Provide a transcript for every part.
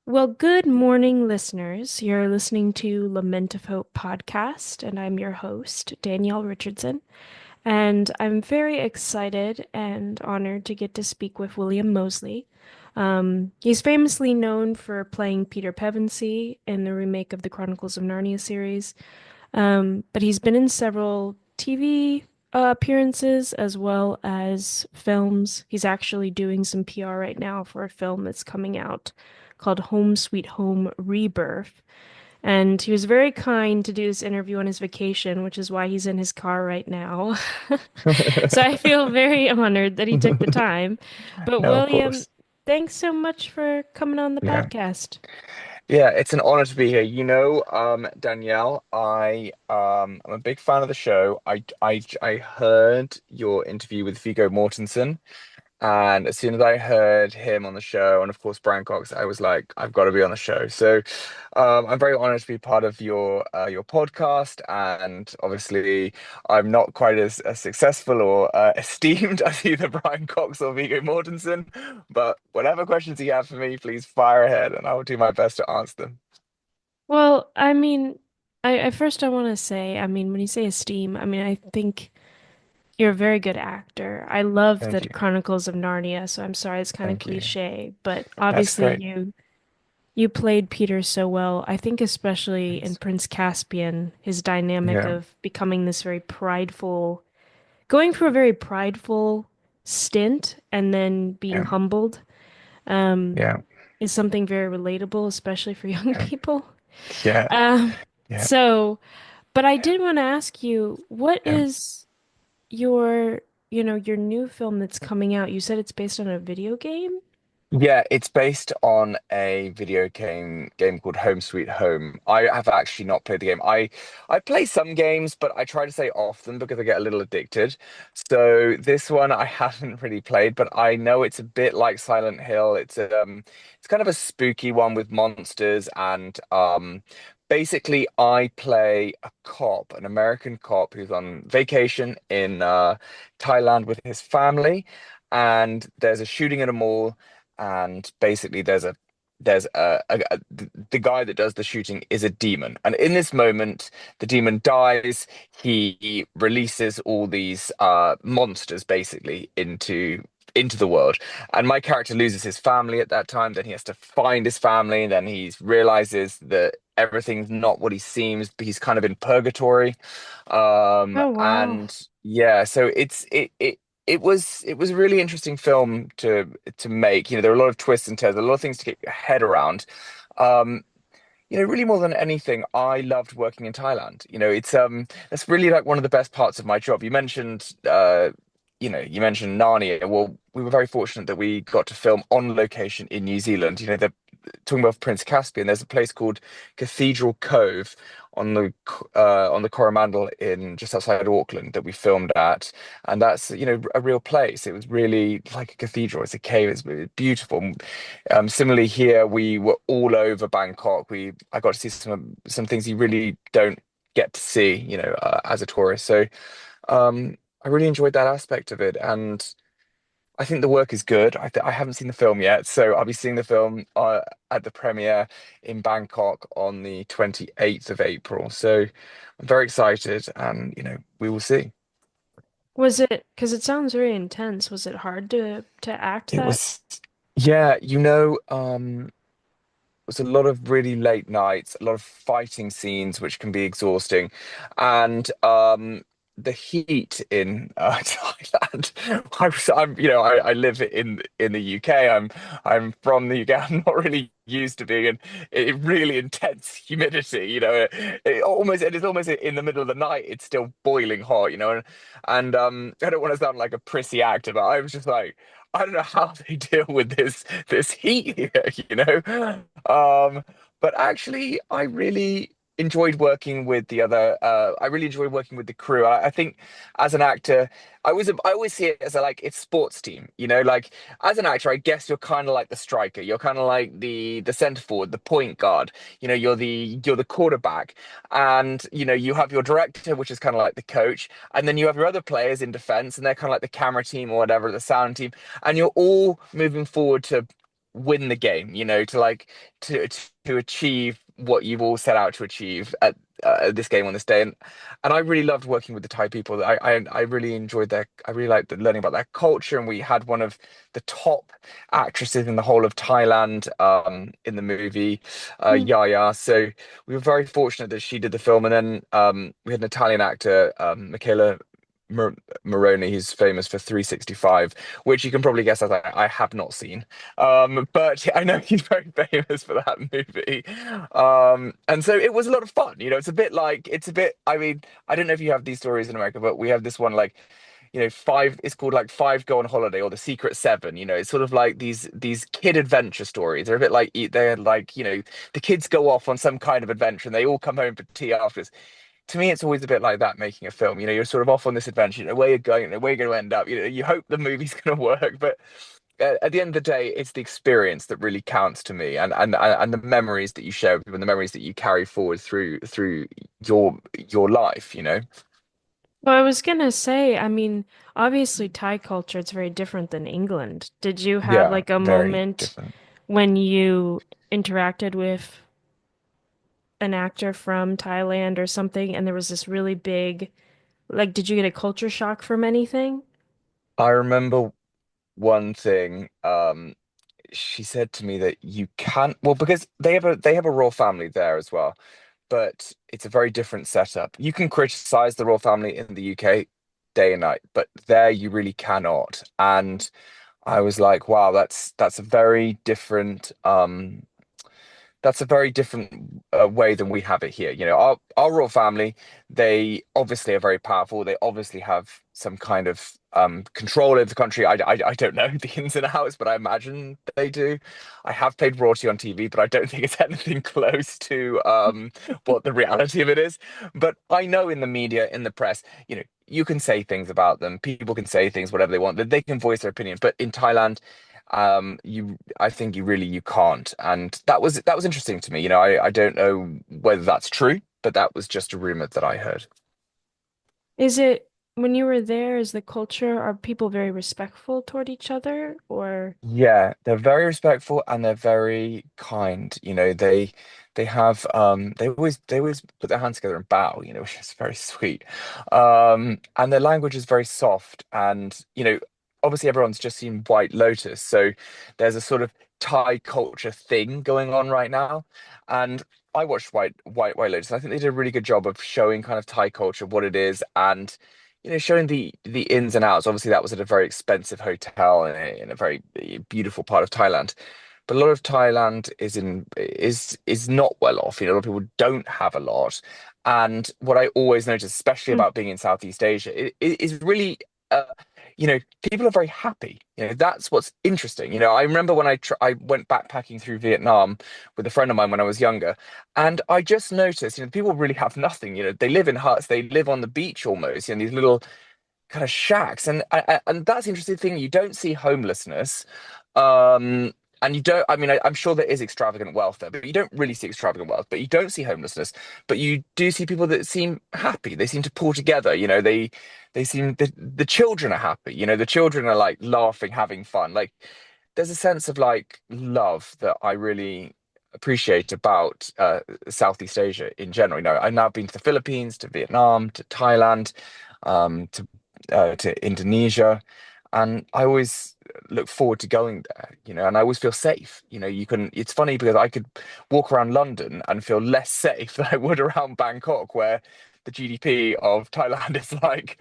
Well, good morning, listeners. You're listening to Lament of Hope podcast, and I'm your host, Danielle Richardson. And I'm very excited and honored to get to speak with William Moseley. He's famously known for playing Peter Pevensie in the remake of the Chronicles of Narnia series, but he's been in several TV appearances as well as films. He's actually doing some PR right now for a film that's coming out called Home Sweet Home Rebirth. And he was very kind to do this interview on his vacation, which is why he's in his car right now. So I feel very honored that he took the time. But No, of William, course. thanks so much for coming on the Yeah. podcast. Yeah, it's an honor to be here. Danielle, I'm a big fan of the show. I heard your interview with Viggo Mortensen. And as soon as I heard him on the show, and of course Brian Cox, I was like, I've got to be on the show. So I'm very honored to be part of your podcast. And obviously, I'm not quite as successful or esteemed as either Brian Cox or Viggo Mortensen. But whatever questions you have for me, please fire ahead, and I will do my best to answer them. Well, I mean, I want to say, when you say esteem, I think you're a very good actor. I love the Thank you. Chronicles of Narnia, so I'm sorry it's kind of Thank you. cliche, but That's obviously great. you played Peter so well. I think especially in Thanks. Prince Caspian, his dynamic Yeah. of becoming this very prideful, going through a very prideful stint and then being Yeah. humbled, um, Yeah. is something very relatable, especially for young Yeah. people. Yeah. Um, Yeah. so, but I did want to ask you, what Yeah. is your, your new film that's coming out? You said it's based on a video game? Yeah, it's based on a video game called Home Sweet Home. I have actually not played the game. I play some games, but I try to stay off them because I get a little addicted. So this one I haven't really played, but I know it's a bit like Silent Hill. It's kind of a spooky one with monsters and basically I play a cop, an American cop who's on vacation in Thailand with his family, and there's a shooting at a mall, and basically the guy that does the shooting is a demon, and in this moment the demon dies. He releases all these monsters basically into the world, and my character loses his family at that time. Then he has to find his family, and then he realizes that everything's not what he seems. He's kind of in purgatory. Oh, wow. And yeah, so it was a really interesting film to make. There are a lot of twists and turns, a lot of things to get your head around. Um, really more than anything, I loved working in Thailand. It's that's really like one of the best parts of my job. You mentioned Narnia. Well, we were very fortunate that we got to film on location in New Zealand. The talking about Prince Caspian, there's a place called Cathedral Cove on the Coromandel in just outside Auckland that we filmed at, and that's a real place. It was really like a cathedral. It's a cave. It's beautiful. Similarly here, we were all over Bangkok. I got to see some things you really don't get to see, as a tourist. So I really enjoyed that aspect of it, and I think the work is good. I haven't seen the film yet, so I'll be seeing the film at the premiere in Bangkok on the 28th of April. So I'm very excited, and we will see. Was it, because it sounds very intense, was it hard to act It that? was, yeah, it was a lot of really late nights, a lot of fighting scenes, which can be exhausting, and the heat in Thailand. I live in the UK. I'm from the UK. I'm not really used to being in really intense humidity. It is almost in the middle of the night. It's still boiling hot. And I don't want to sound like a prissy actor, but I was just like, I don't know how they deal with this heat here, you know. But actually, I really enjoyed working with the crew. I think as an actor, I always see it as it's sports team. Like as an actor, I guess you're kind of like the striker. You're kind of like the center forward, the point guard. You're the quarterback, and you have your director, which is kind of like the coach, and then you have your other players in defense, and they're kind of like the camera team or whatever, the sound team, and you're all moving forward to win the game, to like to achieve what you've all set out to achieve at this game on this day. And I really loved working with the Thai people. I really enjoyed I really liked learning about their culture. And we had one of the top actresses in the whole of Thailand in the movie, Mm. Yaya. So we were very fortunate that she did the film. And then we had an Italian actor, Michaela Mar Moroni. He's famous for 365, which you can probably guess as I have not seen. But I know he's very famous for that movie. And so it was a lot of fun. It's a bit, I mean, I don't know if you have these stories in America, but we have this one like, five, it's called like Five Go on Holiday or The Secret Seven. It's sort of like these kid adventure stories. They're a bit like, they're like, the kids go off on some kind of adventure and they all come home for tea afterwards. To me, it's always a bit like that making a film. You're sort of off on this adventure, where you're going, where you're going to end up. You hope the movie's going to work, but at the end of the day, it's the experience that really counts to me, and the memories that you share with people, and the memories that you carry forward through your life. Well, I was gonna say, I mean, obviously Thai culture is very different than England. Did you have Yeah, like a very moment different. when you interacted with an actor from Thailand or something and there was this really big, like, did you get a culture shock from anything? I remember one thing. She said to me that you can't, well, because they have a royal family there as well, but it's a very different setup. You can criticize the royal family in the UK day and night, but there you really cannot. And I was like, wow, that's a very different way than we have it here. Our royal family, they obviously are very powerful. They obviously have some kind of control over the country. I don't know the ins and outs, but I imagine they do. I have played royalty on TV, but I don't think it's anything close to what the reality of it is. But I know in the media, in the press, you can say things about them. People can say things, whatever they want. They can voice their opinion. But in Thailand, I think you can't, and that was interesting to me. I don't know whether that's true, but that was just a rumor that I heard. Is it when you were there, is the culture, are people very respectful toward each other or Yeah, they're very respectful and they're very kind. They always put their hands together and bow, which is very sweet. And their language is very soft, and obviously everyone's just seen White Lotus, so there's a sort of Thai culture thing going on right now. And I watched White Lotus. And I think they did a really good job of showing kind of Thai culture, what it is, and showing the ins and outs. Obviously, that was at a very expensive hotel in a very beautiful part of Thailand. But a lot of Thailand is not well off. A lot of people don't have a lot. And what I always notice, especially Mm. about being in Southeast Asia, is really, uh, people are very happy. That's what's interesting. I remember when I went backpacking through Vietnam with a friend of mine when I was younger, and I just noticed, people really have nothing. They live in huts, they live on the beach almost, these little kind of shacks, and that's the interesting thing. You don't see homelessness, um, and you don't. I mean, I'm sure there is extravagant wealth there, but you don't really see extravagant wealth. But you don't see homelessness, but you do see people that seem happy. They seem to pull together. They seem the children are happy. The children are like laughing, having fun. Like there's a sense of like love that I really appreciate about Southeast Asia in general. I've now been to the Philippines, to Vietnam, to Thailand, to Indonesia, and I always look forward to going there. And I always feel safe. It's funny because I could walk around London and feel less safe than I would around Bangkok, where the GDP of Thailand is like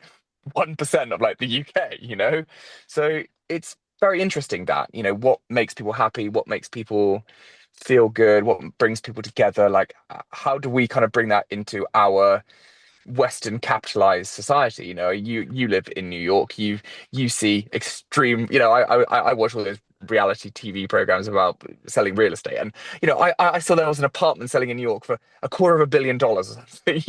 1% of like the UK. So it's very interesting that, what makes people happy, what makes people feel good, what brings people together. Like, how do we kind of bring that into our Western capitalized society? You live in New York. You see extreme. I watch all those reality TV programs about selling real estate, and I saw there was an apartment selling in New York for $250 million or something.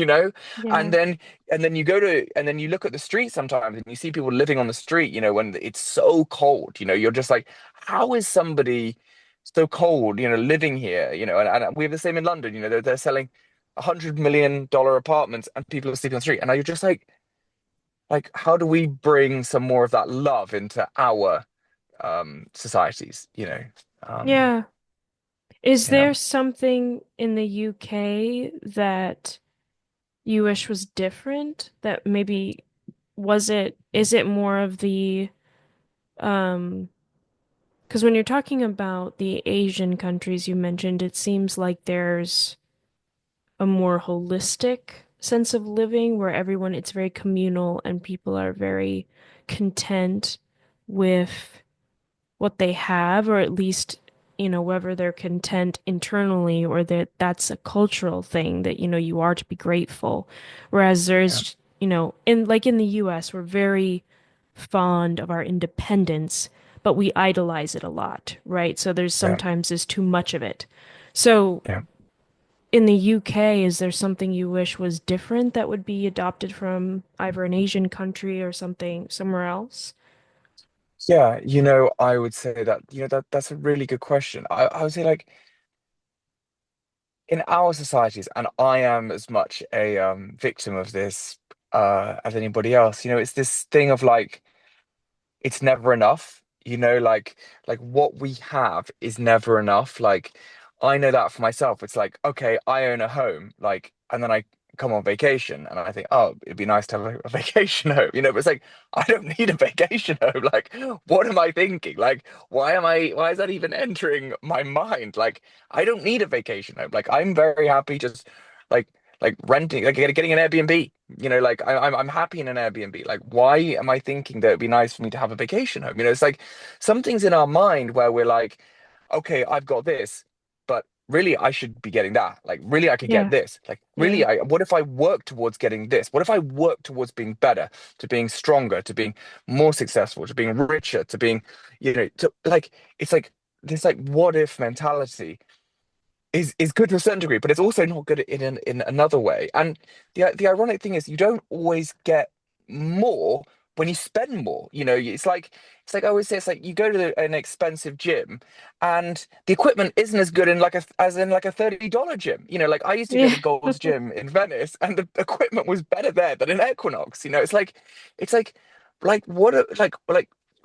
And yeah. then you look at the street sometimes, and you see people living on the street. When it's so cold. You're just like, how is somebody so cold? Living here. And we have the same in London. They're selling $100 million apartments and people are sleeping on the street. And you're just like, how do we bring some more of that love into our societies? Um, Yeah. Is yeah, there something in the UK that you wish was different? That maybe is it more of the um because when you're talking about the Asian countries you mentioned, it seems like there's a more holistic sense of living where it's very communal and people are very content with what they have, or at least, whether they're content internally or that that's a cultural thing that, you are to be grateful. Whereas yeah, there's, in the US, we're very fond of our independence, but we idolize it a lot, right? So yeah, there's too much of it. So yeah. in the UK, is there something you wish was different that would be adopted from either an Asian country or something somewhere else? Yeah, I would say that, that's a really good question. I would say like in our societies, and I am as much a victim of this as anybody else, it's this thing of like it's never enough, like what we have is never enough. Like I know that for myself. It's like, okay, I own a home, like, and then I come on vacation and I think, oh, it'd be nice to have a vacation home, but it's like I don't need a vacation home. Like, what am I thinking? Like, why is that even entering my mind? Like, I don't need a vacation home. Like, I'm very happy just like renting, like getting an Airbnb. Like I'm happy in an Airbnb. Like, why am I thinking that it'd be nice for me to have a vacation home? It's like something's in our mind where we're like, okay, I've got this, but really I should be getting that. Like, really I could get Yeah, this. Like, yeah, really, what if I work towards getting this? What if I work towards being better, to being stronger, to being more successful, to being richer, to being, to like, it's like this like what if mentality is good to a certain degree, but it's also not good in another way. And the ironic thing is, you don't always get more when you spend more. It's like I always say, it's like you go to an expensive gym, and the equipment isn't as good in like as in like a $30 gym. Like I used to go yeah. to Gold's Gym in Venice, and the equipment was better there than in Equinox. It's like like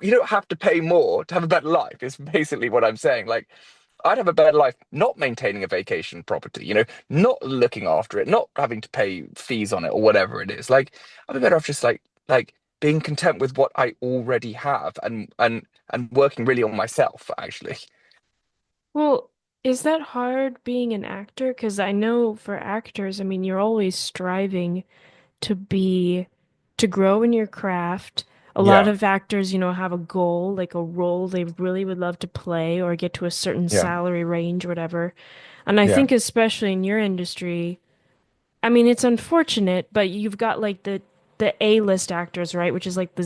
you don't have to pay more to have a better life. Is basically what I'm saying. Like I'd have a better life not maintaining a vacation property, not looking after it, not having to pay fees on it or whatever it is. Like I'd be better off just like being content with what I already have and working really on myself, actually. Well, is that hard being an actor? Because I know for actors, I mean, you're always striving to be, to grow in your craft. A lot Yeah, of actors, have a goal, like a role they really would love to play or get to a certain yeah, salary range or whatever. And I yeah. think especially in your industry, I mean, it's unfortunate, but you've got like the A-list actors, right? Which is like the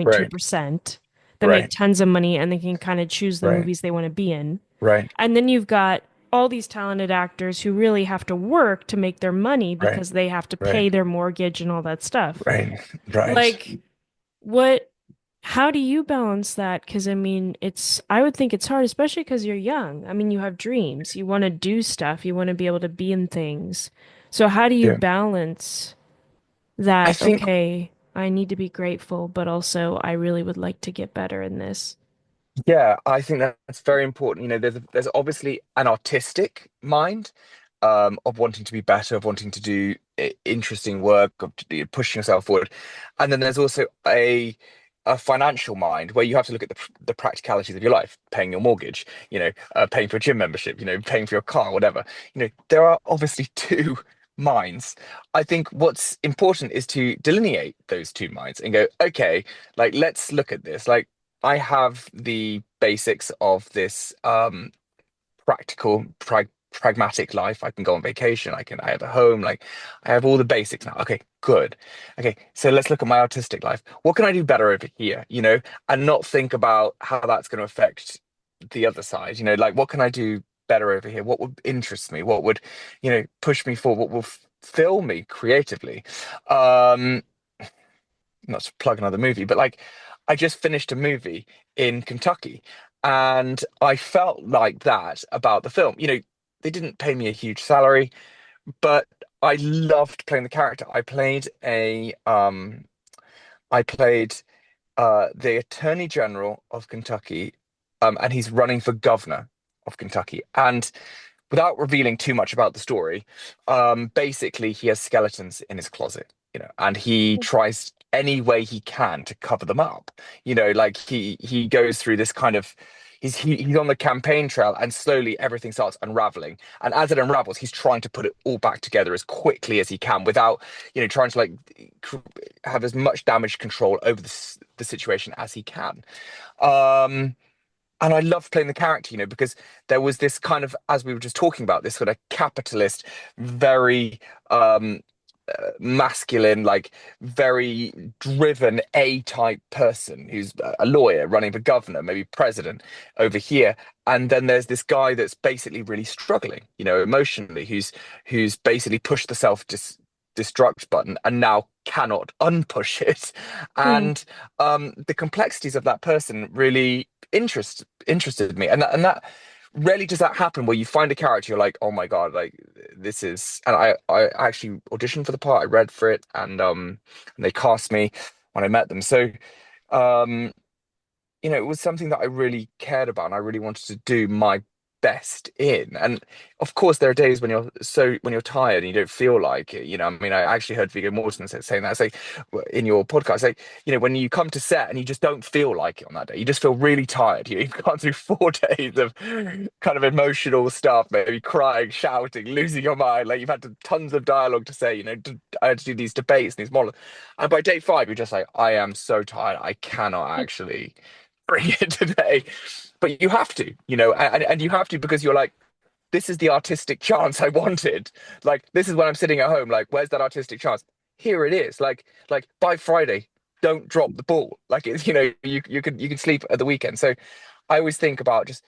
Right, 0.2% that make right, tons of money and they can kind of choose the right, movies they want to be in. right, And then you've got all these talented actors who really have to work to make their money right, because they have to right, pay their mortgage and all that stuff. right, right. Like, what, how do you balance that? Because I mean, I would think it's hard, especially because you're young. I mean, you have dreams, you want to do stuff, you want to be able to be in things. So, how do you Yeah. balance I that? think Okay, I need to be grateful, but also I really would like to get better in this. Yeah, I think that's very important. There's obviously an artistic mind, of wanting to be better, of wanting to do interesting work, pushing yourself forward, and then there's also a financial mind where you have to look at the practicalities of your life, paying your mortgage, paying for a gym membership, paying for your car, whatever. There are obviously two minds. I think what's important is to delineate those two minds and go, okay, like let's look at this. Like I have the basics of this practical, pragmatic life. I can go on vacation. I have a home. Like I have all the basics now. Okay, good. Okay, so let's look at my artistic life. What can I do better over here? And not think about how that's going to affect the other side. Like what can I do better over here? What would interest me? What would, push me forward? What will fill me creatively? Um, Not to plug another movie, but like I just finished a movie in Kentucky and I felt like that about the film. They didn't pay me a huge salary, but I loved playing the character. I played the Attorney General of Kentucky, and he's running for governor. of Kentucky. And without revealing too much about the story, basically he has skeletons in his closet, and he tries any way he can to cover them up. Like he goes through this kind of he's on the campaign trail, and slowly everything starts unraveling. And as it unravels, he's trying to put it all back together as quickly as he can without, trying to like have as much damage control over the situation as he can. Um, and I loved playing the character, because there was this kind of, as we were just talking about, this sort of capitalist, very um, masculine, like very driven A-type person who's a lawyer running for governor, maybe president over here. And then there's this guy that's basically really struggling, emotionally, who's basically pushed the self-destruct button and now cannot unpush it. Hmm. And the complexities of that person really interested me, and that rarely does that happen where you find a character you're like, oh my God, like this is. And I actually auditioned for the part, I read for it, and they cast me when I met them. So um it was something that I really cared about and I really wanted to do my best in. And of course, there are days when you're tired and you don't feel like it. I mean, I actually heard Viggo Mortensen saying that. It's like in your podcast, like, when you come to set and you just don't feel like it on that day, you just feel really tired. You've gone through 4 days of kind of emotional stuff, maybe crying, shouting, losing your mind. Like you've had tons of dialogue to say, I had to do these debates and these monologues. And by day 5, you're just like, I am so tired. I cannot actually bring it today. But you have to, and you have to because you're like, this is the artistic chance I wanted. Like, this is when I'm sitting at home, like, where's that artistic chance? Here it is. Like by Friday, don't drop the ball. Like it's, you can sleep at the weekend. So I always think about just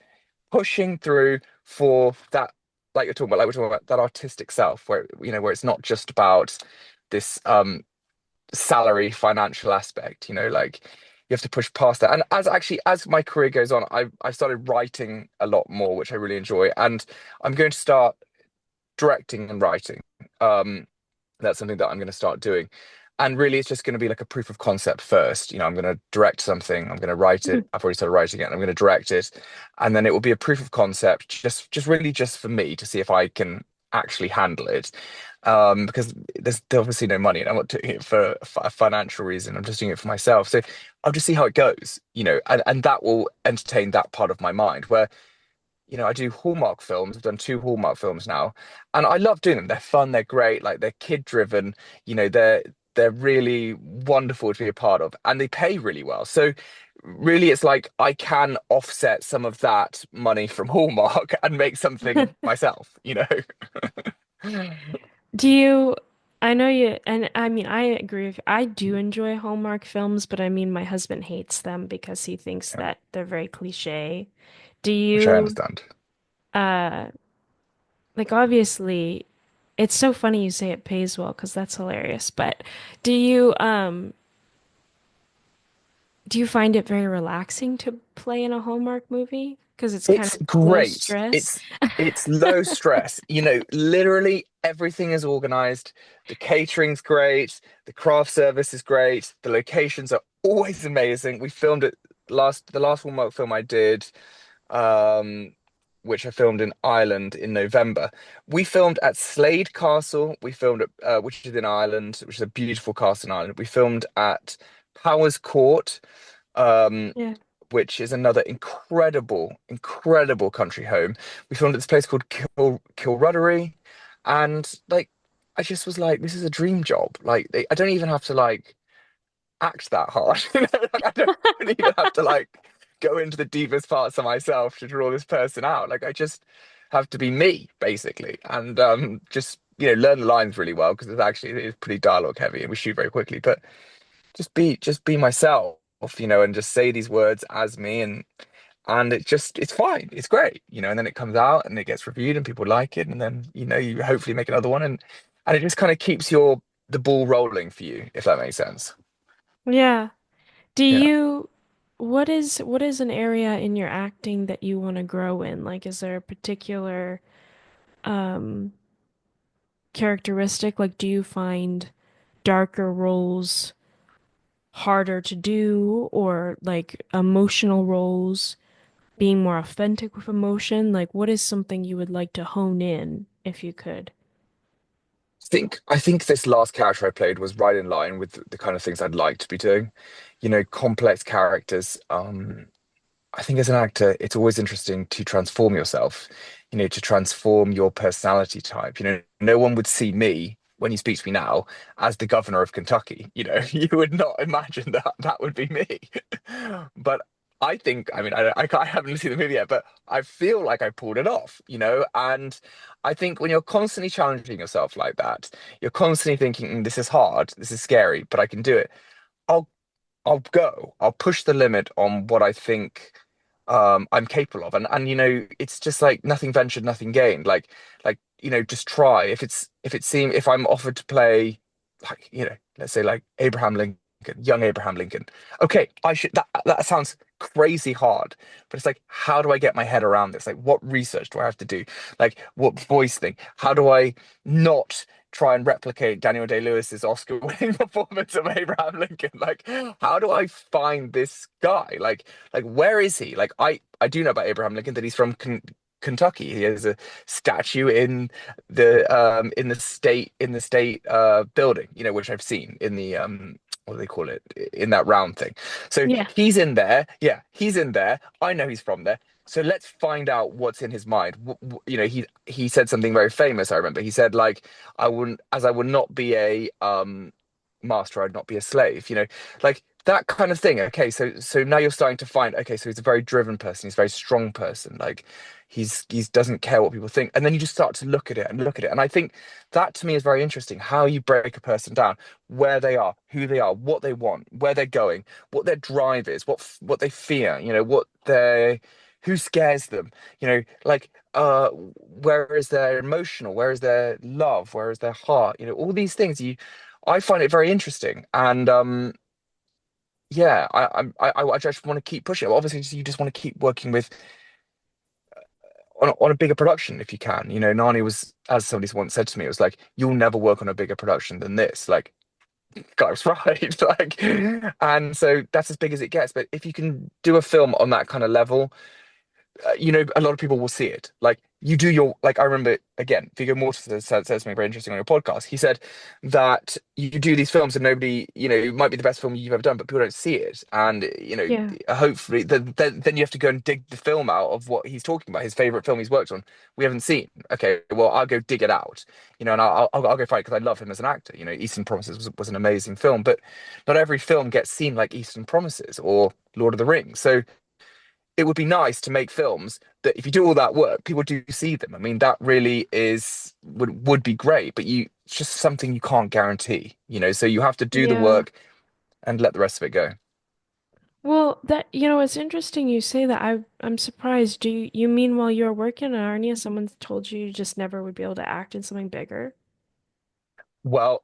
pushing through for that, like we're talking about that artistic self, where it's not just about this salary financial aspect, like you have to push past that. And as my career goes on, I've started writing a lot more, which I really enjoy, and I'm going to start directing and writing. That's something that I'm going to start doing. And really, it's just going to be like a proof of concept first. I'm going to direct something, I'm going to write it. I've already started writing it, and I'm going to direct it. And then it will be a proof of concept, just really just for me to see if I can actually handle it. Because there's obviously no money, and I'm not doing it for a financial reason. I'm just doing it for myself. So I'll just see how it goes, and that will entertain that part of my mind where I do Hallmark films. I've done 2 Hallmark films now, and I love doing them. They're fun, they're great, like they're kid driven. They're really wonderful to be a part of, and they pay really well. So really, it's like I can offset some of that money from Hallmark and make something myself. Do you, I know you, and I mean, I agree with you. I do enjoy Hallmark films, but I mean, my husband hates them because he thinks Yeah, that they're very cliche. Do which I you, understand. uh, like, obviously, it's so funny you say it pays well because that's hilarious, but do you, um, do you find it very relaxing to play in a Hallmark movie? Because it's kind It's of low great. stress. It's low stress. Literally everything is organized. The catering's great. The craft service is great. The locations are always amazing. We filmed it the last Hallmark film I did, um, which I filmed in Ireland in November. We filmed at Slade Castle. We filmed at which is in Ireland, which is a beautiful castle in Ireland. We filmed at Powers Court, um, Yeah. which is another incredible country home. We filmed at this place called Kilruddery, and like I just was like, this is a dream job. Like I don't even have to like act that hard. Like I don't even have to like go into the deepest parts of myself to draw this person out. Like I just have to be me, basically, and just learn the lines really well because it's pretty dialogue heavy and we shoot very quickly. But just be myself, and just say these words as me, and it's fine, it's great, and then it comes out and it gets reviewed and people like it, and then you hopefully make another one, and it just kind of keeps the ball rolling for you, if that makes sense. Yeah. Do Yeah. you, what is an area in your acting that you want to grow in? Like, is there a particular um characteristic? Like, do you find darker roles harder to do or like emotional roles? being more authentic with emotion? Like, what is something you would like to hone in if you could? I think this last character I played was right in line with the kind of things I'd like to be doing. Complex characters. I think as an actor, it's always interesting to transform yourself, to transform your personality type. No one would see me when you speak to me now as the governor of Kentucky. You would not imagine that that would be me. But I mean, I haven't seen the movie yet, but I feel like I pulled it off. And I think when you're constantly challenging yourself like that, you're constantly thinking, this is hard, this is scary, but I can do it. I'll I'll go. I'll push the limit on what I think I'm capable of. And it's just like nothing ventured, nothing gained. Just try. If I'm offered to play let's say like Abraham Lincoln, young Abraham Lincoln. Okay, I should that sounds crazy hard, but it's like, how do I get my head around this? Like, what research do I have to do? Like, what voice thing? How do I not try and replicate Daniel Day-Lewis's Oscar-winning performance of Abraham Lincoln? Like, how do I find this guy? Like where is he? Like, I do know about Abraham Lincoln that he's from Kentucky. He has a statue in the state building, which I've seen in the what do they call it, in that round thing. So Yeah. he's in there. Yeah, he's in there. I know he's from there. So let's find out what's in his mind. He said something very famous. I remember he said, like, I would not be a master, I'd not be a slave. Like that kind of thing. Okay, so now you're starting to find. Okay, so he's a very driven person. He's a very strong person. Like he's doesn't care what people think. And then you just start to look at it and look at it. And I think that to me is very interesting. How you break a person down, where they are, who they are, what they want, where they're going, what their drive is, what they fear. What they who scares them. Like where is their emotional, where is their love, where is their heart. All these things. I find it very interesting. And yeah, I just want to keep pushing it. Obviously, you just want to keep working with on a bigger production if you can. Narnia was, as somebody once said to me, it was like, you'll never work on a bigger production than this. Like, guy's right. Like, and so that's as big as it gets. But if you can do a film on that kind of level, a lot of people will see it. Like you do your, like I remember again, Viggo Mortensen said something very interesting on your podcast. He said that you do these films and nobody, it might be the best film you've ever done, but people don't see it. And Yeah. hopefully, then you have to go and dig the film out of what he's talking about, his favorite film he's worked on. We haven't seen. Okay, well, I'll go dig it out. And I'll go fight because I love him as an actor. Eastern Promises was an amazing film, but not every film gets seen like Eastern Promises or Lord of the Rings. So it would be nice to make films that if you do all that work, people do see them. I mean, that really would be great, but it's just something you can't guarantee. So you have to do the Yeah. work and let the rest of it go. Well, it's interesting you say that. I'm surprised. Do you mean while you're working on Narnia, someone told you just never would be able to act in something bigger? Well,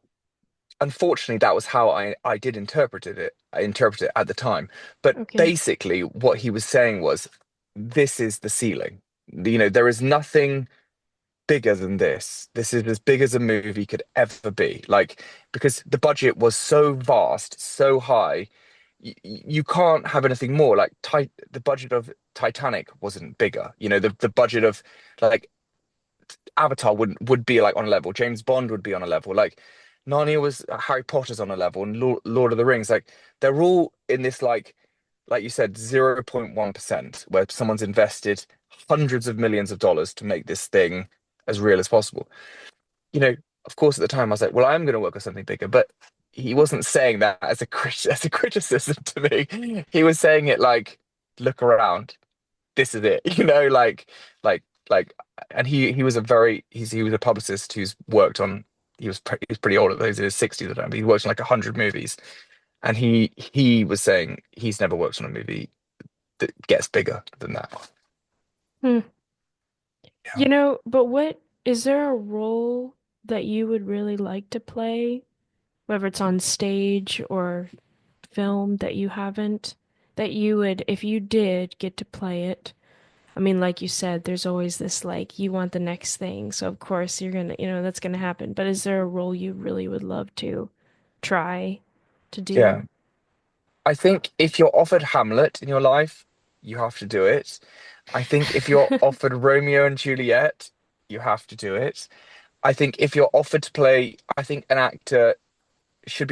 unfortunately, that was how I did interpreted it. I interpreted it at the time. But Okay. basically, what he was saying was, this is the ceiling. There is nothing bigger than this. This is as big as a movie could ever be. Like, because the budget was so vast, so high, you can't have anything more. Like, the budget of Titanic wasn't bigger. The budget of like Avatar would be like on a level. James Bond would be on a level. Like, Narnia was Harry Potter's on a level, and Lord of the Rings. Like, they're all in this like you said, 0.1%, where someone's invested hundreds of millions of dollars to make this thing as real as possible. You know, of course, at the time I was like, well, I'm going to work on something bigger, but he wasn't saying that as as a criticism to me. He was saying it like, look around, this is it. Like, like, and he was he was a publicist who's worked on. He was pretty old at those in his 60s at the time, but he worked on like 100 movies, and he was saying he's never worked on a movie that gets bigger than that. Hmm. Yeah. But what is there a role that you would really like to play, whether it's on stage or film that you haven't, that you would, if you did get to play it? I mean, like you said, there's always this like you want the next thing, so of course you're gonna, that's gonna happen. But is there a role you really would love to try to do? Yeah. I think if you're offered Hamlet in your life, you have to do it. I think if you're offered Romeo and Juliet, you have to do it. I think if you're offered to play, I think an actor should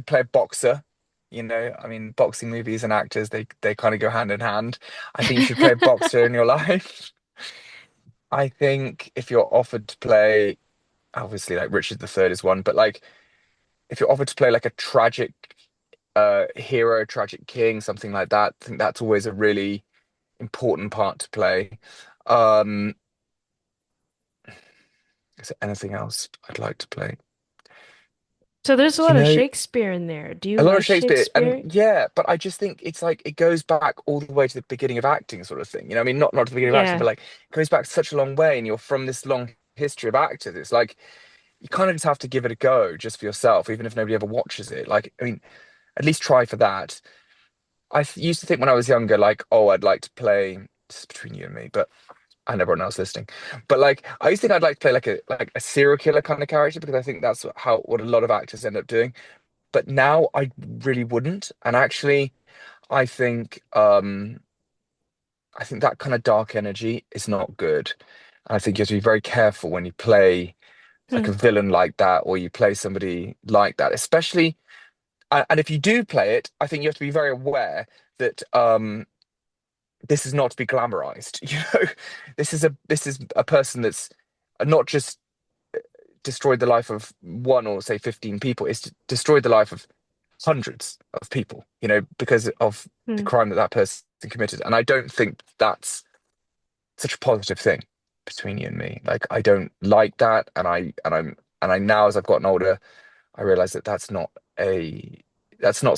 play a boxer. You know, I mean, boxing movies and actors, they kind of go hand in hand. I think you should play a boxer in your life. I think if you're offered to play, obviously like Richard III is one, but like if you're offered to play like a tragic hero, tragic king, something like that, I think that's always a really important part to play. Um, is there anything else I'd like to play? So there's a You lot of know, Shakespeare in there. Do you a lot of like Shakespeare, and Shakespeare? yeah, but I just think it's like it goes back all the way to the beginning of acting, sort of thing. You know, I mean, not to the beginning of acting, Yeah. but like it goes back such a long way, and you're from this long history of actors. It's like you kind of just have to give it a go just for yourself, even if nobody ever watches it. Like, I mean, at least try for that. Used to think when I was younger, like, oh, I'd like to play. This is between you and me, but and everyone else listening. But like, I used to think I'd like to play like a serial killer kind of character because I think that's what a lot of actors end up doing. But now I really wouldn't. And actually, I think I think that kind of dark energy is not good. I think you have to be very careful when you play like Hmm. a villain like that or you play somebody like that, especially and if you do play it, I think you have to be very aware that this is not to be glamorized. You know, this is a person that's not just destroyed the life of one or say 15 people, it's destroyed the life of hundreds of people, you know, because of the Hmm. crime that that person committed. And I don't think that's such a positive thing between you and me. Like I don't like that, and I now as I've gotten older, I realize that that's not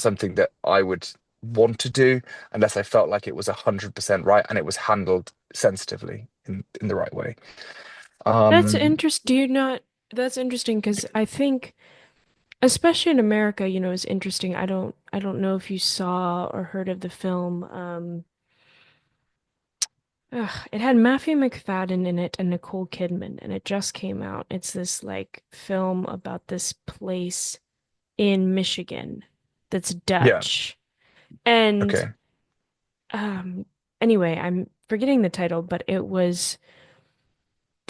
something that I would want to do unless I felt like it was 100% right and it was handled sensitively in the right way. That's Um, interest. Do you not? That's interesting because I think, especially in America, it's interesting. I don't know if you saw or heard of the film. It had Matthew McFadden in it and Nicole Kidman, and it just came out. It's this like film about this place in Michigan that's yeah, Dutch. And okay, um anyway, I'm forgetting the title, but it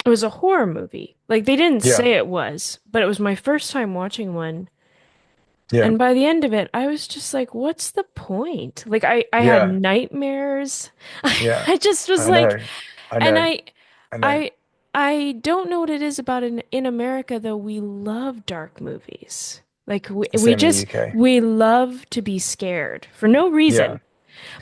was a horror movie. Like they didn't yeah, say it was, but it was my first time watching one. yeah, And by the end of it, I was just like, what's the point? Like I had yeah, nightmares. yeah. I just was I like, know, I and know, I I know. I I don't know what it is about in America though. We love dark movies. Like we, It's the we same in the just UK. we love to be scared for no reason. Yeah,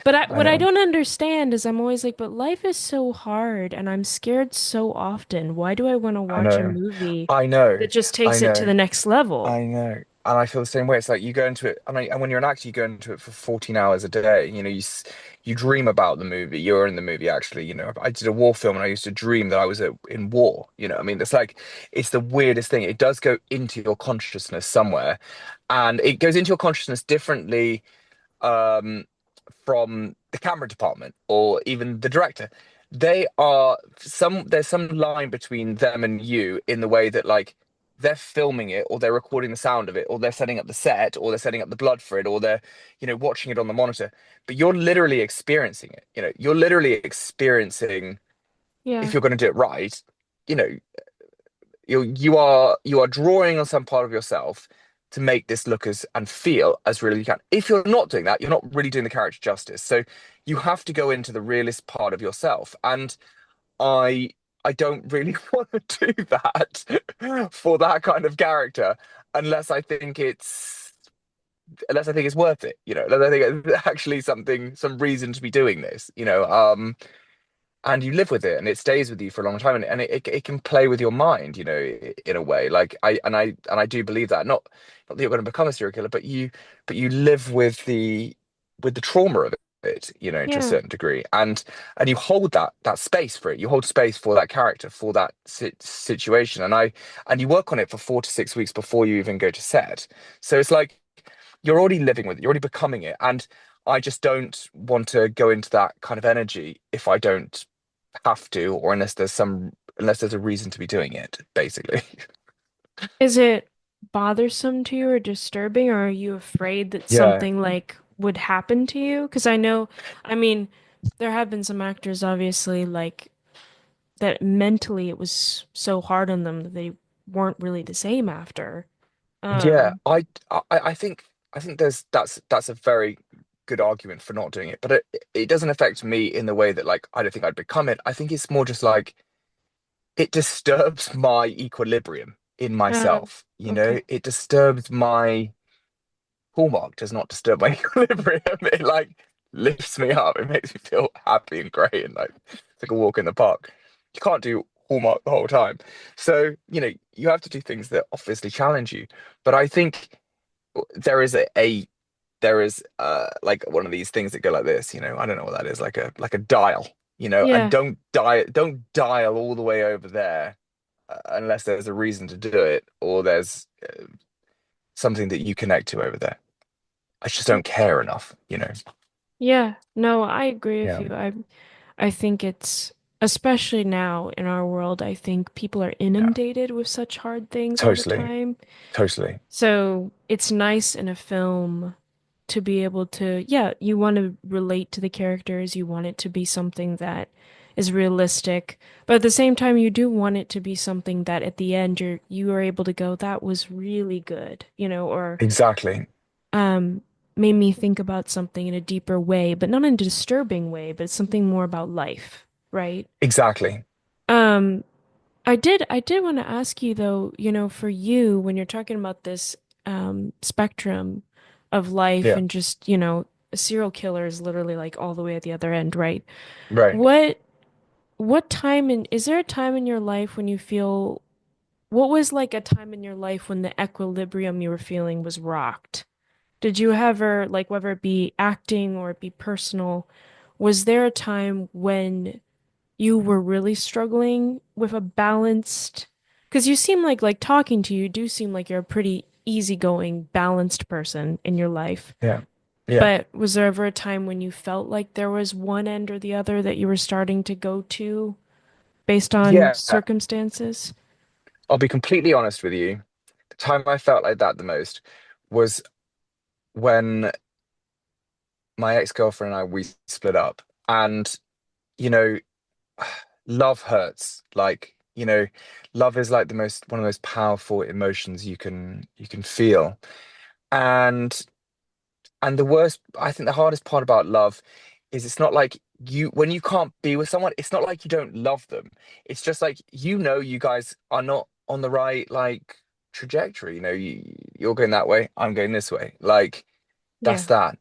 But I what I know, don't understand is I'm always like, but life is so hard and I'm scared so often. Why do I want to I watch a know, movie I know, that just I takes it to know. the next level? I know. And I feel the same way. It's like you go into it, and when you're an actor, you go into it for 14 hours a day. You know, you dream about the movie. You're in the movie, actually. You know, I did a war film and I used to dream that I was in war. You know, I mean, it's like, it's the weirdest thing. It does go into your consciousness somewhere, and it goes into your consciousness differently um, from the camera department or even the director. There's some line between them and you in the way that like they're filming it or they're recording the sound of it or they're setting up the set or they're setting up the blood for it or they're, you know, watching it on the monitor. But you're literally experiencing it. You know, you're literally experiencing if Yeah. you're going to do it right, you know, you are drawing on some part of yourself to make this look as and feel as real as you can. If you're not doing that, you're not really doing the character justice. So you have to go into the realist part of yourself. And I I don't really want to do that for that kind of character unless I think it's worth it, you know, unless I think it's actually some reason to be doing this, you know. And you live with it and it stays with you for a long time and it can play with your mind, you know, in a way. Like I do believe that not that you're going to become a serial killer, but you live with the trauma of it, you know, to a Yeah. certain degree. And you hold that space for it. You hold space for that character, for that situation. And you work on it for 4 to 6 weeks before you even go to set. So it's like you're already living with it, you're already becoming it. And I just don't want to go into that kind of energy if I don't have to, or unless there's a reason to be doing it, basically. Is it bothersome to you or disturbing, or are you afraid that Yeah, something like would happen to you? Because I know, I mean, there have been some actors, obviously, like that mentally it was so hard on them that they weren't really the same after. Yeah, Um, I think that's a very good argument for not doing it, but it doesn't affect me in the way that like I don't think I'd become it. I think it's more just like it disturbs my equilibrium in uh, myself. You know, okay. it disturbs my Hallmark does not disturb my equilibrium. It like lifts me up. It makes me feel happy and great and like it's like a walk in the park. You can't do Hallmark the whole time. So, you have to do things that obviously challenge you. But I think there is there is like one of these things that go like this, I don't know what that is, like a dial, and Yeah. don't dial all the way over there unless there's a reason to do it or there's something that you connect to over there. I just don't care enough. Yeah. No, I agree with Yeah, you. I think it's especially now in our world, I think people are yeah, inundated with such hard things all the totally, time. totally. So it's nice in a film to be able to, yeah, you want to relate to the characters, you want it to be something that is realistic, but at the same time, you do want it to be something that at the end you are able to go, that was really good, or Exactly, um made me think about something in a deeper way, but not in a disturbing way, but something more about life, right? exactly. Um, I did want to ask you though, for you, when you're talking about this spectrum of life Yeah, and just, a serial killer is literally like all the way at the other end, right? right. What what time in is there a time in your life when you feel what was like a time in your life when the equilibrium you were feeling was rocked? Did you ever, like, whether it be acting or it be personal, was there a time when you were really struggling with a balanced, because you seem like talking to you, you do seem like you're a pretty easygoing, balanced person in your life. Yeah, yeah, But was there ever a time when you felt like there was one end or the other that you were starting to go to based on yeah. circumstances? I'll be completely honest with you. The time I felt like that the most was when my ex-girlfriend and I we split up. And, you know, love hurts. Love is like the most one of the most powerful emotions you can feel. And and the worst, I think the hardest part about love is it's not like when you can't be with someone, it's not like you don't love them. It's just like you guys are not on the right like trajectory. You're going that way, I'm going this way. Like that's Yeah. that.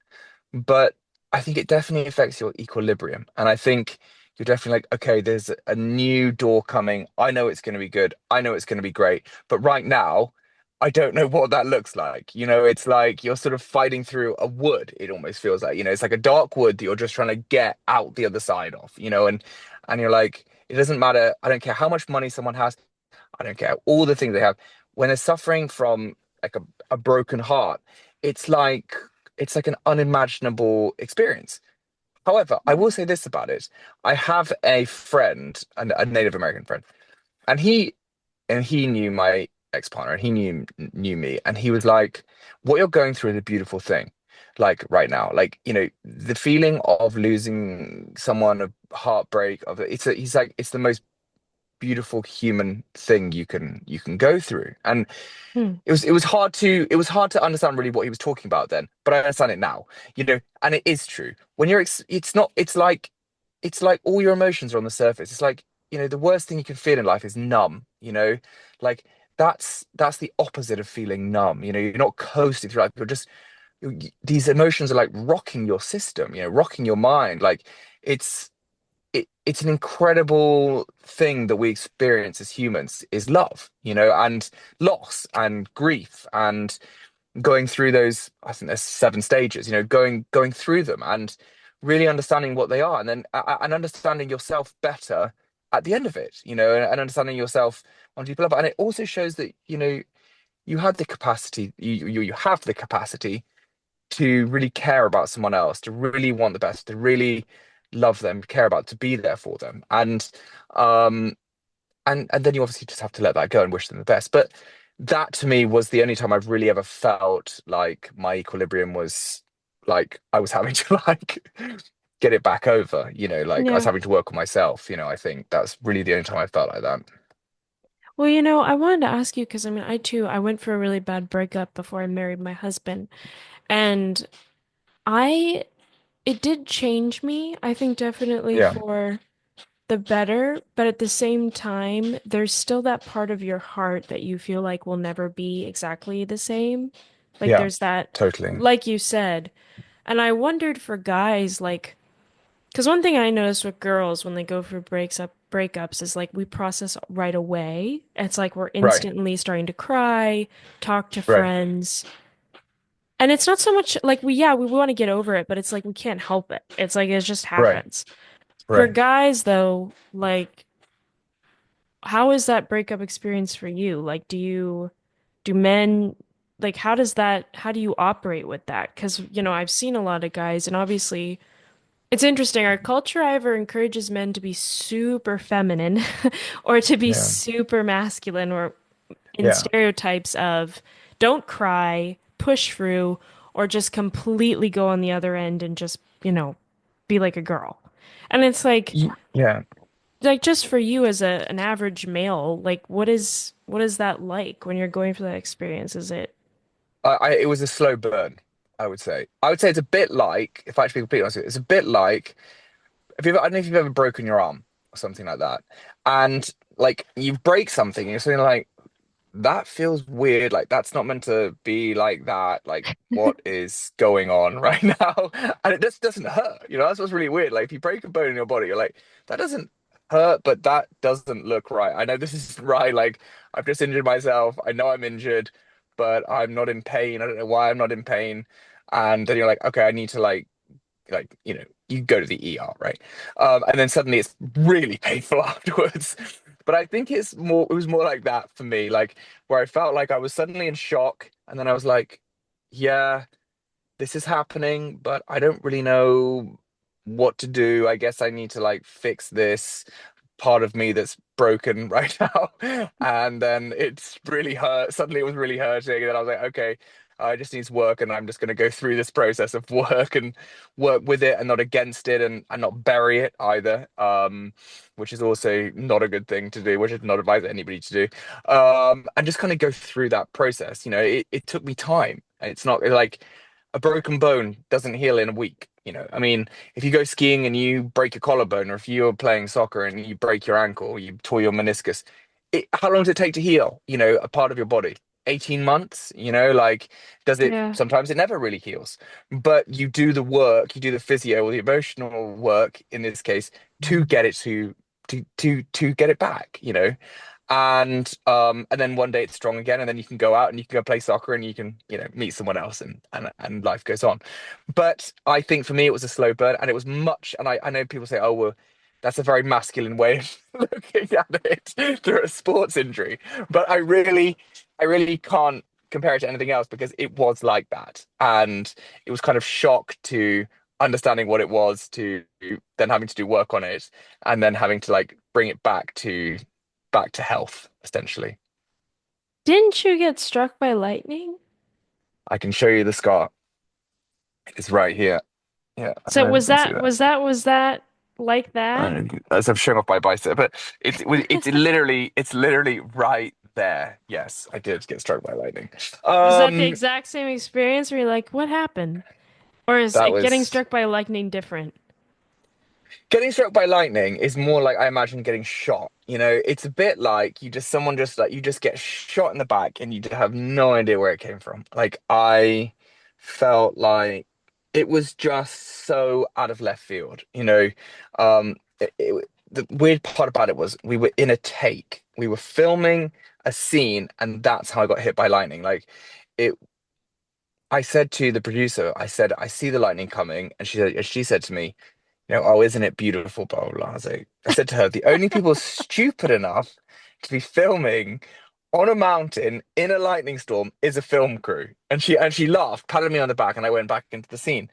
But I think it definitely affects your equilibrium. And I think you're definitely like, okay, there's a new door coming. I know it's going to be good. I know it's going to be great. But right now, I don't know what that looks like. It's like you're sort of fighting through a wood, it almost feels like. It's like a dark wood that you're just trying to get out the other side of, and you're like, it doesn't matter. I don't care how much money someone has. I don't care all the things they have. When they're suffering from like a broken heart, it's like it's like an unimaginable experience. However, I will say this about it. I have a friend, a Native American friend, and he knew my ex-partner and he knew me, and he was like, what you're going through is a beautiful thing. Like right now, like, the feeling of losing someone, of heartbreak, he's like, it's the most beautiful human thing you can go through. And Hmm. it was hard to understand really what he was talking about then, but I understand it now. And it is true. When it's not, it's like all your emotions are on the surface. It's like, the worst thing you can feel in life is numb. Like that's the opposite of feeling numb. You're not coasting through life. These emotions are like rocking your system, rocking your mind. Like it's it's an incredible thing that we experience as humans is love, and loss and grief and going through those. I think there's 7 stages, going through them and really understanding what they are, and then and understanding yourself better at the end of it, and understanding yourself on deeper level. And it also shows that, you have the capacity, you have the capacity to really care about someone else, to really want the best, to really love them, care about, to be there for them. Um and then you obviously just have to let that go and wish them the best. But that to me was the only time I've really ever felt like my equilibrium was like I was having to like get it back over. Like I was Yeah. having to work on myself. I think that's really the only time I felt like that. Well, I wanted to ask you because I mean, I went for a really bad breakup before I married my husband. And I, it did change me, I think definitely Yeah, for the better, but at the same time, there's still that part of your heart that you feel like will never be exactly the same. Like yeah, there's that, totally. like you said. And I wondered for guys, like, because one thing I noticed with girls when they go through breakups is like we process right away. It's like we're Right, instantly starting to cry, talk to right, friends. And it's not so much like we want to get over it, but it's like we can't help it. It's like it just right, happens. For right. guys though, like how is that breakup experience for you? Like do men like how do you operate with that? Because, I've seen a lot of guys and obviously it's interesting. Our culture either encourages men to be super feminine or to be Yeah, super masculine or in yeah. stereotypes of don't cry, push through, or just completely go on the other end and just, be like a girl. And it's Yeah. like just for you as an average male, like what is that like when you're going through that experience? Is it It was a slow burn, I would say. I would say it's a bit like, if I have to be completely honest with you, it's a bit like, I don't know if you've ever broken your arm or something like that. And like you break something and you're something like, that feels weird. Like that's not meant to be like that. Like what is going on right now? And it just doesn't hurt. That's what's really weird. Like if you break a bone in your body, you're like, that doesn't hurt, but that doesn't look right. I know this isn't right. Like I've just injured myself. I know I'm injured, but I'm not in pain. I don't know why I'm not in pain. And then you're like, okay, I need to you go to the ER, right? And then suddenly it's really painful afterwards. But I think it was more like that for me, like where I felt like I was suddenly in shock, and then I was like, yeah, this is happening, but I don't really know what to do. I guess I need to like fix this part of me that's broken right now. And then it's really hurt. Suddenly it was really hurting. And then I was like, okay, I just need to work and I'm just going to go through this process of work and work with it and not against it and not bury it either. Which is also not a good thing to do, which I'd not advise anybody to do. And just kind of go through that process. It took me time. It's not like a broken bone doesn't heal in a week. I mean, if you go skiing and you break your collarbone, or if you're playing soccer and you break your ankle, you tore your meniscus, how long does it take to heal? A part of your body? 18 months? Like, does it, yeah. sometimes it never really heals, but you do the work, you do the physio or the emotional work in this case to get it to get it back. And then one day it's strong again, and then you can go out and you can go play soccer and you can meet someone else and life goes on. But I think for me it was a slow burn, and it was much, and I know people say, oh well, that's a very masculine way of looking at it through a sports injury, but I really can't compare it to anything else because it was like that, and it was kind of shock to understanding what it was, to then having to do work on it, and then having to like bring it back to health, essentially. Didn't you get struck by lightning? I can show you the scar. It's right here. Yeah, I don't So know if you was can see that that. was that was that like I that? don't know, as I'm showing off my bicep, but it's literally right there. Yes, I did get struck by lightning. Was that the Um, exact same experience where you're like, what happened? Or is that it getting was struck by lightning different? Getting struck by lightning is more like I imagine getting shot. It's a bit like someone just like you just get shot in the back and you just have no idea where it came from. Like I felt like it was just so out of left field. The weird part about it was we were in a take. We were filming a scene, and that's how I got hit by lightning. Like it, I said to the producer, I said, I see the lightning coming, and she said to me, oh, isn't it beautiful, blah, blah, blah. I said to her, the only people stupid enough to be filming on a mountain in a lightning storm is a film crew. And she laughed, patted me on the back, and I went back into the scene.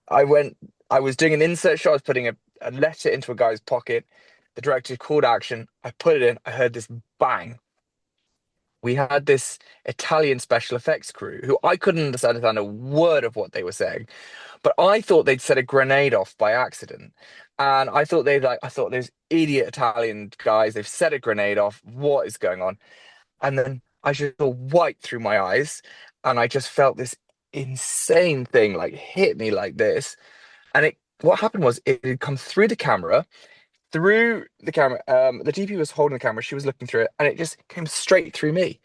I went, I was doing an insert shot, I was putting a letter into a guy's pocket. The director called action. I put it in, I heard this bang. we had this Italian special effects crew who I couldn't understand a word of what they were saying, but I thought they'd set a grenade off by accident. And I thought those idiot Italian guys, they've set a grenade off. What is going on? And then I just saw white through my eyes, and I just felt this insane thing like hit me like this. And what happened was it had come through the camera. The DP was holding the camera, she was looking through it, and it just came straight through me.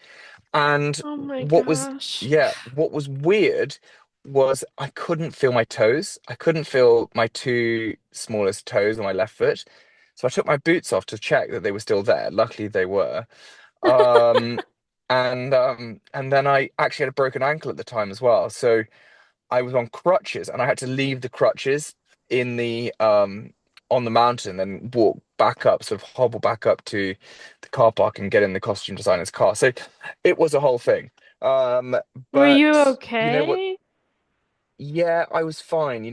And Oh my what was, gosh. yeah, what was weird was I couldn't feel my toes. I couldn't feel my two smallest toes on my left foot. So I took my boots off to check that they were still there. Luckily they were. Um, and then I actually had a broken ankle at the time as well. So I was on crutches and I had to leave the crutches in the on the mountain and walk back up, sort of hobble back up to the car park and get in the costume designer's car. So it was a whole thing. Um, Were you but you know what? okay? Yeah, I was fine. The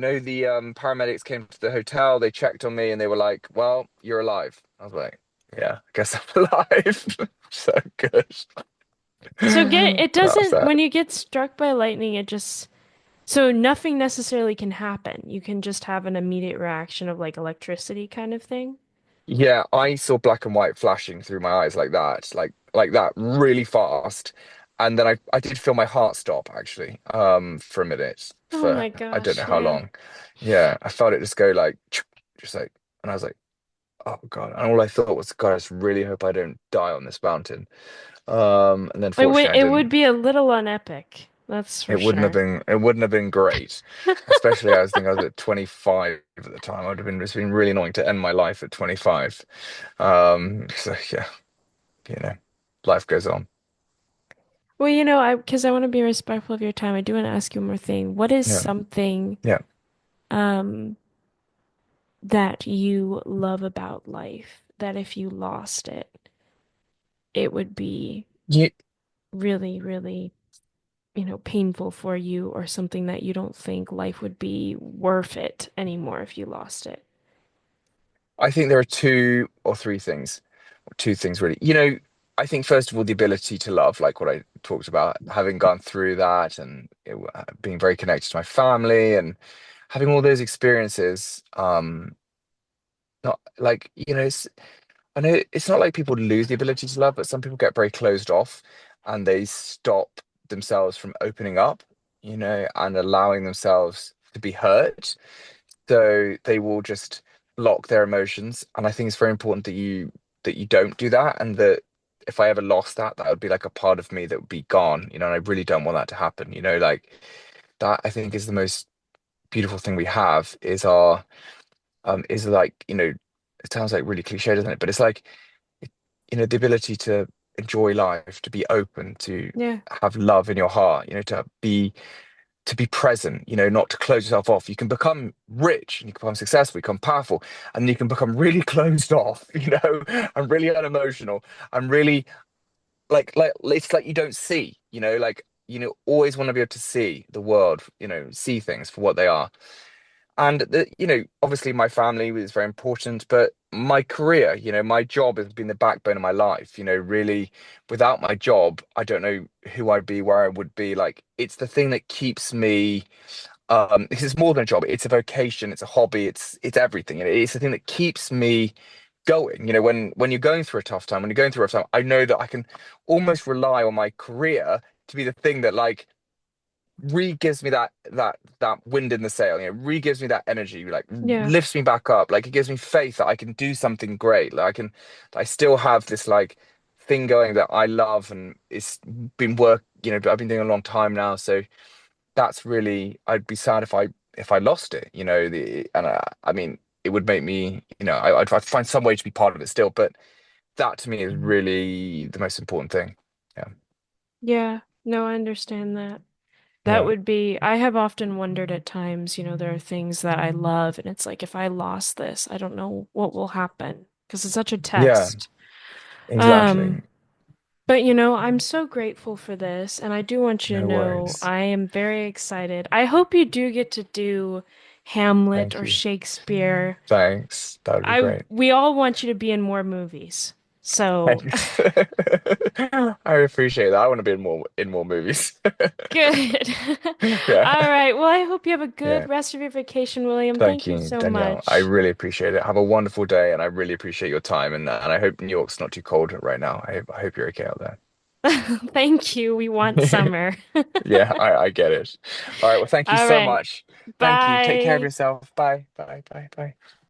paramedics came to the hotel, they checked on me and they were like, "Well, you're alive." I was like, "Yeah, I guess I'm alive." So good. So it That was doesn't, that. when you get struck by lightning, it just, so nothing necessarily can happen. You can just have an immediate reaction of like electricity kind of thing. Yeah, I saw black and white flashing through my eyes like that, really fast. And then I did feel my heart stop actually, for a minute, Oh for my I don't know gosh, how yeah. long. Yeah, I felt it just go like, just like, and I was like, oh God. And all I thought was, God, I just really hope I don't die on this mountain. And then fortunately I It would didn't. be a little unepic. That's for sure. It wouldn't have been great. Especially I was at 25 at the time. It's been really annoying to end my life at 25. So yeah, you know, life goes on. Well, because I want to be respectful of your time, I do want to ask you one more thing. What is Yeah, something yeah. um that you love about life that if you lost it, it would be You, really, really, painful for you, or something that you don't think life would be worth it anymore if you lost it? I think there are two things really. I think first of all, the ability to love, like what I talked about, having gone through that and being very connected to my family and having all those experiences. Not like, I know it's not like people lose the ability to love, but some people get very closed off and they stop themselves from opening up, and allowing themselves to be hurt. So they will just block their emotions. And I think it's very important that you don't do that. And that if I ever lost that, that would be like a part of me that would be gone, and I really don't want that to happen, like that I think is the most beautiful thing we have is like, it sounds like really cliche, doesn't it? But it's like, the ability to enjoy life, to be open, to Yeah. have love in your heart, to be present, not to close yourself off. You can become rich and you can become successful, you become powerful, and you can become really closed off, and really unemotional and really like it's like you don't see, like always want to be able to see the world, see things for what they are. And obviously my family was very important, but my career, my job has been the backbone of my life. Really, without my job, I don't know who I'd be, where I would be. Like, it's the thing that keeps me. This is more than a job. It's a vocation. It's a hobby. It's everything. It's the thing that keeps me going. When you're going through a tough time, when you're going through a rough time, I know that I can almost rely on my career to be the thing that like re gives me that wind in the sail, re gives me that energy, like Yeah. lifts me back up, like it gives me faith that I can do something great, like I still have this like thing going that I love, and it's been work, I've been doing a long time now, so that's really, I'd be sad if I lost it, and I mean it would make me, I'd find some way to be part of it still, but that to me is really the most important thing. Yeah, Yeah. No, I understand that. That yeah, would be, I have often wondered at times, there are things that I love, and it's like, if I lost this, I don't know what will happen because it's such a yeah, test. Um, exactly. but I'm so grateful for this, and I do want you to No know worries. I am very excited. I hope you do get to do Hamlet Thank or you. Shakespeare. Thanks. That would be great. We all want you to be in more movies. So Thanks. I appreciate that. I want to be in more movies. good. Yeah. All right. Well, I hope you have a good Yeah. rest of your vacation, William. Thank Thank you you, so Danielle. I much. really appreciate it. Have a wonderful day, and I really appreciate your time. And I hope New York's not too cold right now. I hope you're okay out there. Thank you. We want summer. Yeah, I get it. All right. Well, thank you All so right. much. Thank you. Take care of Bye. yourself. Bye. Bye. Bye. Bye.